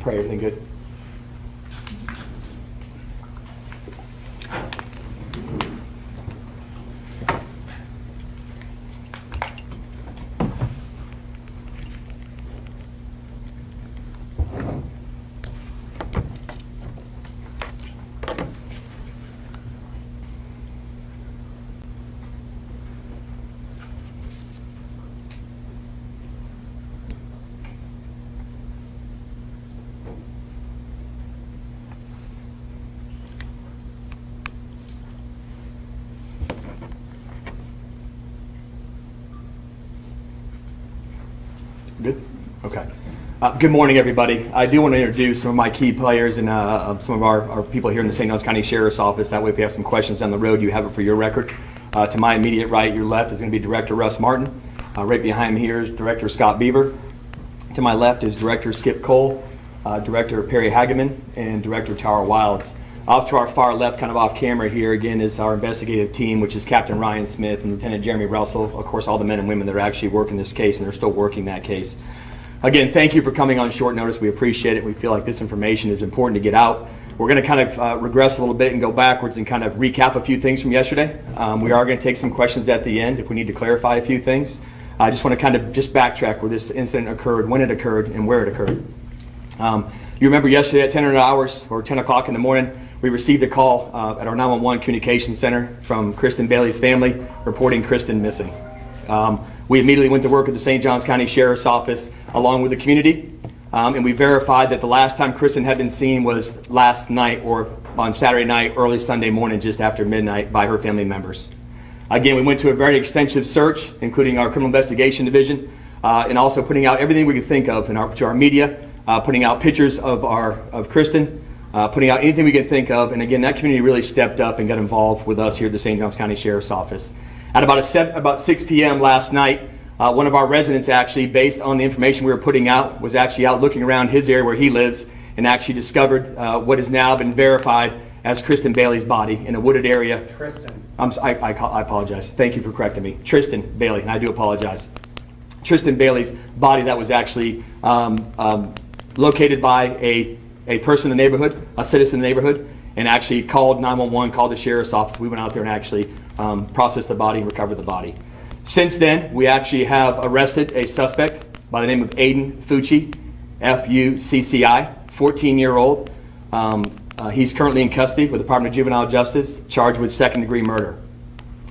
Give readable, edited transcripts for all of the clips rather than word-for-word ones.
Pray everything good. Good? Okay. Good morning, everybody. I do want to introduce some of my key players and some of our people here in the St. Johns County Sheriff's Office. That way, if you have some questions down the road, you have it for your record. To my immediate right, your left, is going to be Director Russ Martin. Right behind me here is Director Scott Beaver. To my left is Director Skip Cole, Director Perry Hageman, and Director Tara Wilds. Off to our far left, kind of off camera here, again, is our investigative team, which is Captain Ryan Smith and Lieutenant Jeremy Russell. Of course, all the men and women that are actually working this case, and they're still working that case. Again, thank you for coming on short notice. We appreciate it. We feel like this information is important to get out. We're going to kind of regress a little bit and go backwards and kind of recap a few things from yesterday. We are going to take some questions at the end if we need to clarify a few things. I just want to kind of just backtrack where this incident occurred, when it occurred, and where it occurred. You remember yesterday at 10 hours or 10 o'clock in the morning, we received a call at our 911 communications center from Tristyn Bailey's family reporting Tristyn missing. We immediately went to work at the St. Johns County Sheriff's Office along with the community, and we verified that the last time Tristyn had been seen was last night or on Saturday night, early Sunday morning, just after midnight by her family members. Again, we went to a very extensive search, including our criminal investigation division, and also putting out everything we could think of to our media, putting out pictures of Tristyn, putting out anything we could think of. And again, that community really stepped up and got involved with us here at the St. Johns County Sheriff's Office. At about 6 p.m. last night, one of our residents actually, based on the information we were putting out, was actually out looking around his area where he lives and actually discovered what has now been verified as Tristyn Bailey's body in a wooded area. Tristyn. I apologize. Thank you for correcting me. Tristyn Bailey, and I do apologize. Tristyn Bailey's body that was actually located by a person in the neighborhood, a citizen in the neighborhood, and actually called 911, called the Sheriff's Office. We went out there and actually processed the body and recovered the body. Since then, we actually have arrested a suspect by the name of Aiden Fucci, F-U-C-C-I, 14-year-old. He's currently in custody with the Department of Juvenile Justice, charged with second-degree murder.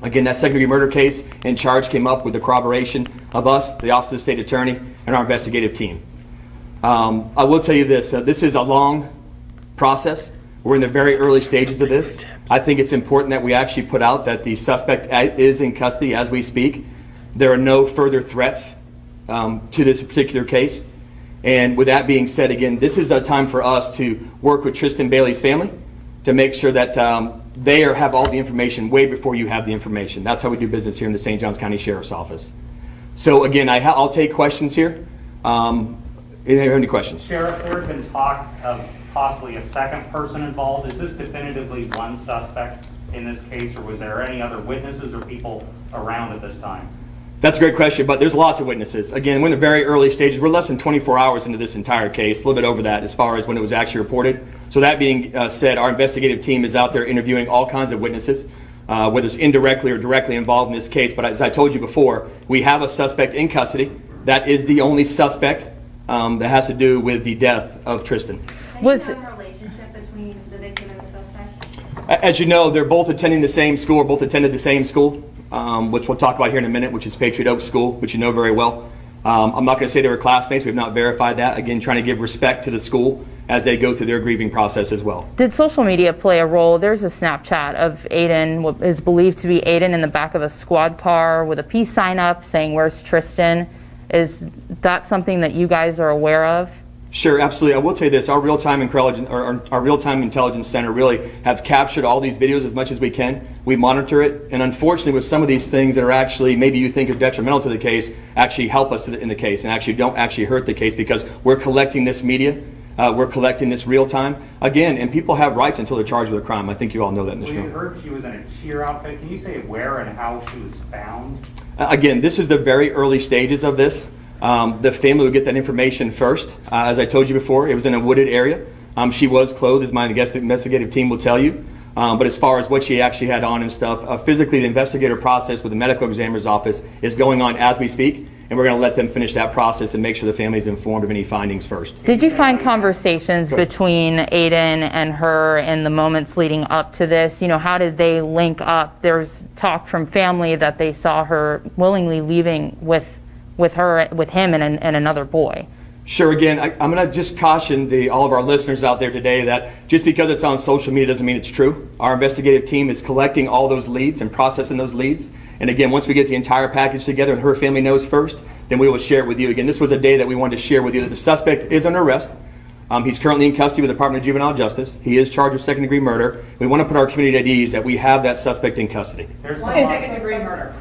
Again, that second-degree murder case and charge came up with the corroboration of us, the Office of the State Attorney, and our investigative team. I will tell you this, this is a long process. We're in the very early stages of this. I think it's important that we actually put out that the suspect is in custody as we speak. There are no further threats to this particular case. And with that being said, again, this is a time for us to work with Tristyn Bailey's family to make sure that they have all the information way before you have the information. That's how we do business here in the St. Johns County Sheriff's Office. So again, I'll take questions here. Any questions? Sheriff, there has been talk of possibly a second person involved. Is this definitively one suspect in this case, or was there any other witnesses or people around at this time? That's a great question, but there's lots of witnesses. Again, we're in the very early stages. We're less than 24 hours into this entire case, a little bit over that as far as when it was actually reported. So that being said, our investigative team is out there interviewing all kinds of witnesses, whether it's indirectly or directly involved in this case. But as I told you before, we have a suspect in custody. That is the only suspect that has to do with the death of Tristyn. Was a relationship between the victim and the suspect? As you know, they're both attending the same school, or both attended the same school, which we'll talk about here in a minute, which is Patriot Oak School, which you know very well. I'm not going to say they were classmates. We've not verified that. Again, trying to give respect to the school as they go through their grieving process as well. Did social media play a role? There's a Snapchat of Aiden, what is believed to be Aiden in the back of a squad car with a peace sign up saying, "Where's Tristyn?" Is that something that you guys are aware of? Sure, absolutely. I will tell you this, our real-time intelligence center really have captured all these videos as much as we can. We monitor it, and unfortunately with some of these things that are actually, maybe you think are detrimental to the case, actually help us in the case and actually don't actually hurt the case, because we're collecting this media, we're collecting this real-time. Again, and people have rights until they're charged with a crime. I think you all know that in this room. We heard she was in a cheer outfit. Can you say where and how she was found? Again, this is the very early stages of this. The family would get that information first. As I told you before, it was in a wooded area. She was clothed, as my investigative team will tell you. But as far as what she actually had on and stuff, physically the investigator process with the medical examiner's office is going on as we speak. And we're going to let them finish that process and make sure the family is informed of any findings first. Did you find conversations between Aiden and her in the moments leading up to this? You know, how did they link up? There's talk from family that they saw her willingly leaving with him and another boy. Sure. Again, I'm going to just caution all of our listeners out there today that just because it's on social media doesn't mean it's true. Our investigative team is collecting all those leads and processing those leads. And again, once we get the entire package together and her family knows first, then we will share it with you. Again, this was a day that we wanted to share with you that the suspect is under arrest. He's currently in custody with the Department of Juvenile Justice. He is charged with second-degree murder. We want to put our community at ease that we have that suspect in custody. Why second-degree murder?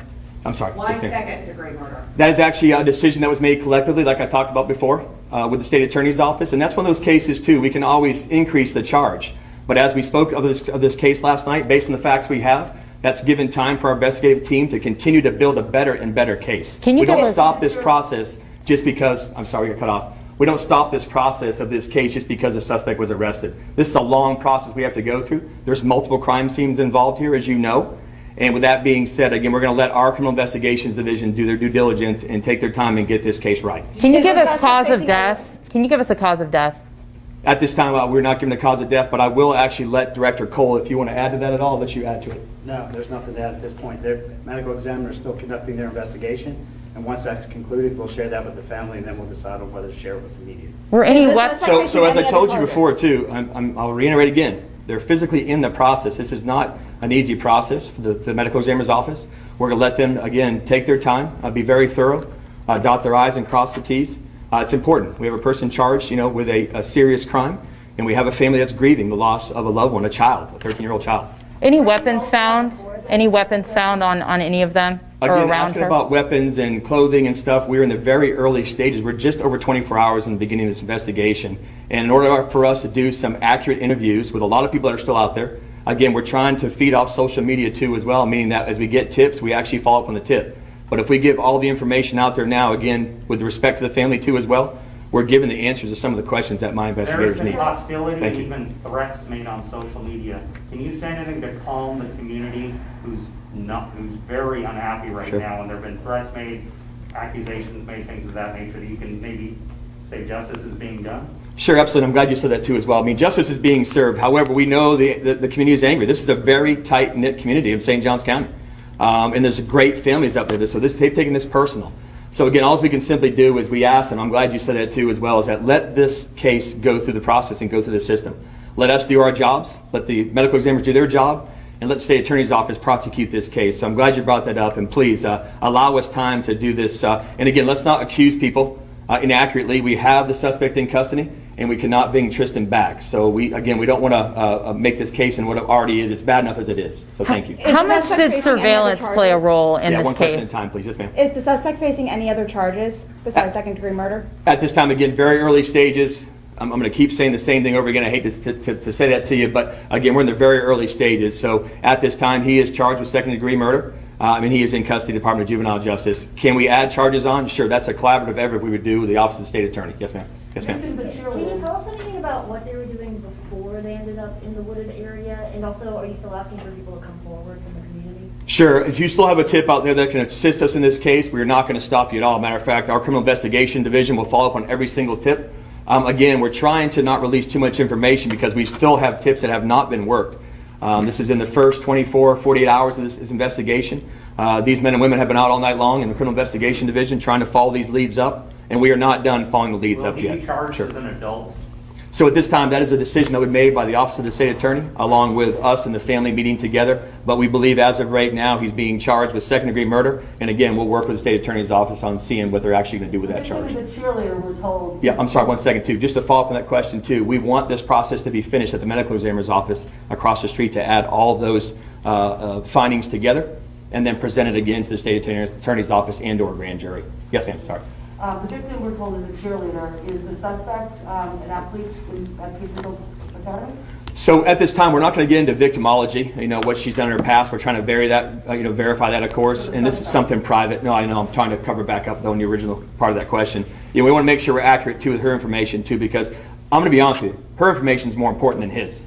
I'm sorry. Why Yes, ma'am. second-degree murder? That is actually a decision that was made collectively, like I talked about before, with the state attorney's office. And that's one of those cases, too. We can always increase the charge. But as we spoke of this case last night, based on the facts we have, that's given time for our investigative team to continue to build a better and better case. Can you we give don't us- stop this process just because, I'm sorry, we got cut off. We don't stop this process of this case just because the suspect was arrested. This is a long process we have to go through. There's multiple crime scenes involved here, as you know. And with that being said, again, we're going to let our Criminal Investigations Division do their due diligence and take their time and get this case right. Can you Is give the us suspect cause of facing death? Can you give us a cause of death? At this time, we're not giving the cause of death, but I will actually let Director Cole, if you want to add to that at all, let you add to it. No, there's nothing to add at this point. Their medical examiner is still conducting their investigation, and once that's concluded, we'll share that with the family, and then we'll decide on whether to share it with the media. Were any Is this weapons? suspect- So as I Any told other you before too, I'll reiterate again, they're physically in the process. This is not an easy process for the medical examiner's office. We're going to let them, again, take their time, be very thorough, dot their I's and cross the T's. It's important. We have a person charged, with a serious crime, and we have a family that's grieving the loss of a loved one, a child, a 13-year-old child. Any weapons found? Any weapons found on any of them or Again, around asking her? about weapons and clothing and stuff, we're in the very early stages. We're just over 24 hours in the beginning of this investigation. And in order for us to do some accurate interviews with a lot of people that are still out there, again, we're trying to feed off social media too as well, meaning that as we get tips, we actually follow up on the tip. But if we give all the information out there now, again, with respect to the family too as well, we're giving the answers to some of the questions that my There's investigators been need. hostility Thank and you. even threats made on social media. Can you say anything to calm the community who's very unhappy right Sure. now, and there have been threats made, accusations made, things of that nature, that you can maybe say justice is being done? Sure, absolutely. I'm glad you said that too as well. I mean, justice is being served. However, we know the community is angry. This is a very tight-knit community of St. Johns County. And there's great families out there. So they've taken this personal. So again, all we can simply do is we ask, and I'm glad you said that too as well, is that let this case go through the process and go through the system. Let us do our jobs. Let the medical examiners do their job. And let the state attorney's office prosecute this case. So I'm glad you brought that up. And please allow us time to do this. And again, let's not accuse people inaccurately. We have the suspect in custody, and we cannot bring Tristyn back. So we don't want to make this case and what it already is. It's bad enough as it is. So thank you. How the much suspect did facing any surveillance other play a charges? role in Yeah, this one question at case? a time, please. Yes, ma'am. Is the suspect facing any other charges besides second-degree murder? At this time, again, very early stages. I'm going to keep saying the same thing over again. I hate to say that to you, but again, we're in the very early stages. So at this time, he is charged with second-degree murder. And he is in custody of the Department of Juvenile Justice. Can we add charges on? Sure, that's a collaborative effort we would do with the Office of the State Attorney. Yes, ma'am. Yes, ma'am. Can you tell us anything about what they were doing before they ended up in the wooded area? And also, are you still asking for people to come forward from the community? Sure. If you still have a tip out there that can assist us in this case, we're not going to stop you at all. Matter of fact, our Criminal Investigation Division will follow up on every single tip. Again, we're trying to not release too much information because we still have tips that have not been worked. This is in the first 24, 48 hours of this investigation. These men and women have been out all night long in the Criminal Investigation Division trying to follow these leads up, and we are not done following the leads Will up he yet. be charged Sure. as an adult? So at this time, that is a decision that was made by the Office of the State Attorney, along with us and the family meeting together. But we believe as of right now, he's being charged with second-degree murder. And again, we'll work with the State Attorney's Office on seeing what they're actually going to do with that charge. The cheerleader, we're told. Yeah, I'm sorry, one second too. Just to follow up on that question too, we want this process to be finished at the medical examiner's office across the street to add all of those findings together and then present it again to the State Attorney's office and/or grand jury. Yes, ma'am. Sorry. The victim, we're told, is a cheerleader. Is the suspect an athlete at Peter's Academy? So at this time, we're not going to get into victimology, what she's done in her past. We're trying to verify that, of course, and this is something private. No, I know, I'm trying to cover back up, though, in the original part of that question. We want to make sure we're accurate, too, with her information, too, because I'm going to be honest with you, her information is more important than his.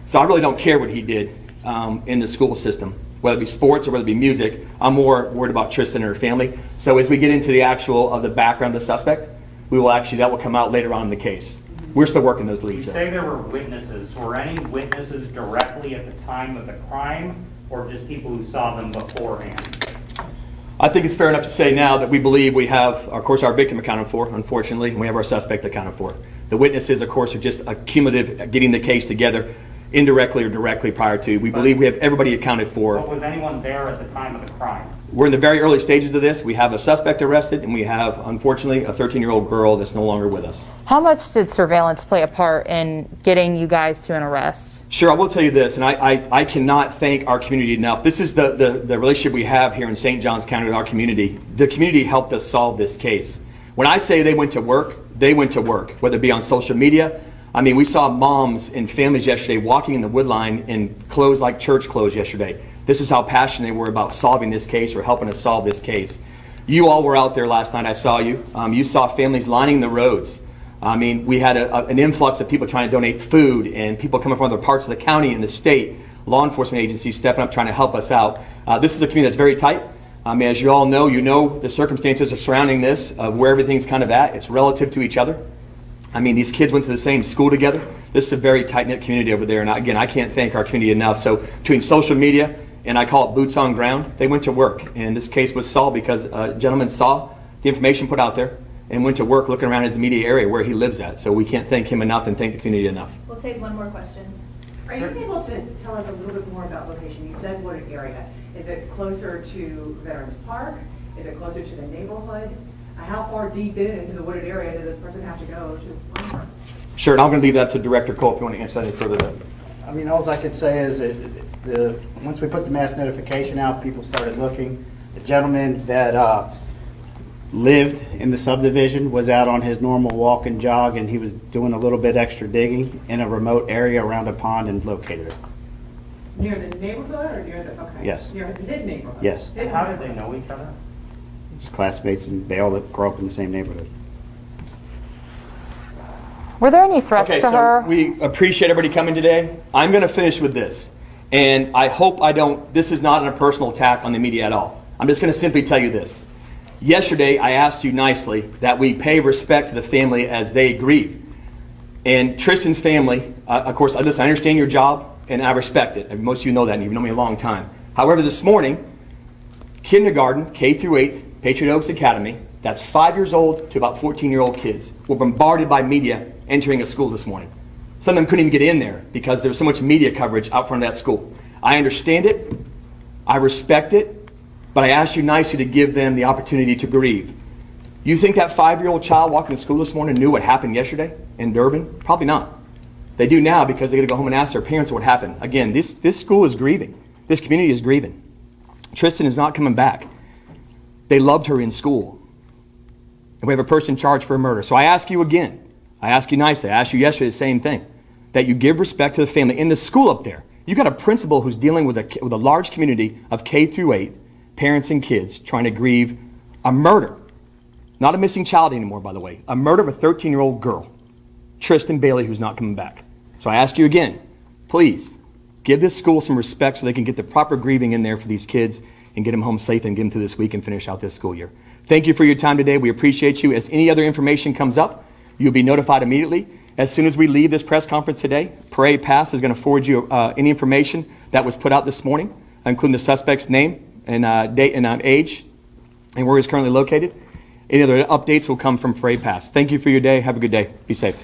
So I really don't care what he did in the school system, whether it be sports or whether it be music. I'm more worried about Tristyn and her family. So as we get into the the background of the suspect, that will come out later on in the case. We're still working those You leads. say there were witnesses. Were any witnesses directly at the time of the crime, or just people who saw them beforehand? I think it's fair enough to say now that we believe we have, of course, our victim accounted for, unfortunately, and we have our suspect accounted for. The witnesses, of course, are just a cumulative getting the case together indirectly or directly prior to. We believe we have everybody accounted for. But was anyone there at the time of the crime? We're in the very early stages of this. We have a suspect arrested, and we have, unfortunately, a 13-year-old girl that's no longer with us. How much did surveillance play a part in getting you guys to an arrest? Sure, I will tell you this, and I cannot thank our community enough. This is the relationship we have here in St. Johns County with our community. The community helped us solve this case. When I say they went to work, whether it be on social media. I mean, we saw moms and families yesterday walking in the wood line in clothes like church clothes yesterday. This is how passionate they were about solving this case or helping us solve this case. You all were out there last night. I saw you. You saw families lining the roads. I mean, we had an influx of people trying to donate food and people coming from other parts of the county and the state, law enforcement agencies stepping up trying to help us out. This is a community that's very tight. As you all know, the circumstances are surrounding this, of where everything's kind of at. It's relative to each other. I mean, these kids went to the same school together. This is a very tight-knit community over there. And again, I can't thank our community enough. So between social media and I call it boots on ground, they went to work. And this case was solved because a gentleman saw the information put out there and went to work looking around his immediate area where he lives at. So we can't thank him enough and thank the community enough. We'll take one more question. Are you able to tell us a little bit more about location? You said wooded area. Is it closer to Veterans Park? Is it closer to the neighborhood? How far deep into the wooded area did this person have to go to learn more? Sure, and I'm going to leave that to Director Cole if you want to answer that any further. I mean, all I could say is once we put the mass notification out, people started looking. The gentleman that lived in the subdivision was out on his normal walk and jog, and he was doing a little bit extra digging in a remote area around a pond and located it. Near the neighborhood or near the, okay. Yes. Near his neighborhood? Yes. His How did they know each other? His classmates, and they all grow up in the same neighborhood. Were there any threats Okay, to so her? we appreciate everybody coming today. I'm going to finish with this. And I hope this is not a personal attack on the media at all. I'm just going to simply tell you this. Yesterday, I asked you nicely that we pay respect to the family as they grieve. And Tristyn's family, of course, listen, I understand your job, and I respect it. And most of you know that, and you've known me a long time. However, this morning, kindergarten, K through 8th, Patriot Oaks Academy, that's 5 years old to about 14-year-old kids, were bombarded by media entering a school this morning. Some of them couldn't even get in there because there was so much media coverage out front of that school. I understand it. I respect it. But I asked you nicely to give them the opportunity to grieve. You think that 5-year-old child walking to school this morning knew what happened yesterday in Durban? Probably not. They do now because they got to go home and ask their parents what happened. Again, this school is grieving. This community is grieving. Tristyn is not coming back. They loved her in school. And we have a person charged for a murder. So I ask you again. I ask you nicely. I asked you yesterday the same thing. That you give respect to the family. In the school up there, you got a principal who's dealing with a large community of K through 8 parents and kids trying to grieve a murder. Not a missing child anymore, by the way. A murder of a 13-year-old girl. Tristyn Bailey, who's not coming back. So I ask you again, please give this school some respect so they can get the proper grieving in there for these kids and get them home safe and get them through this week and finish out this school year. Thank you for your time today. We appreciate you. As any other information comes up, you'll be notified immediately. As soon as we leave this press conference today, Parade Pass is going to forward you any information that was put out this morning, including the suspect's name and date and age and where he's currently located. Any other updates will come from Parade Pass. Thank you for your day. Have a good day. Be safe.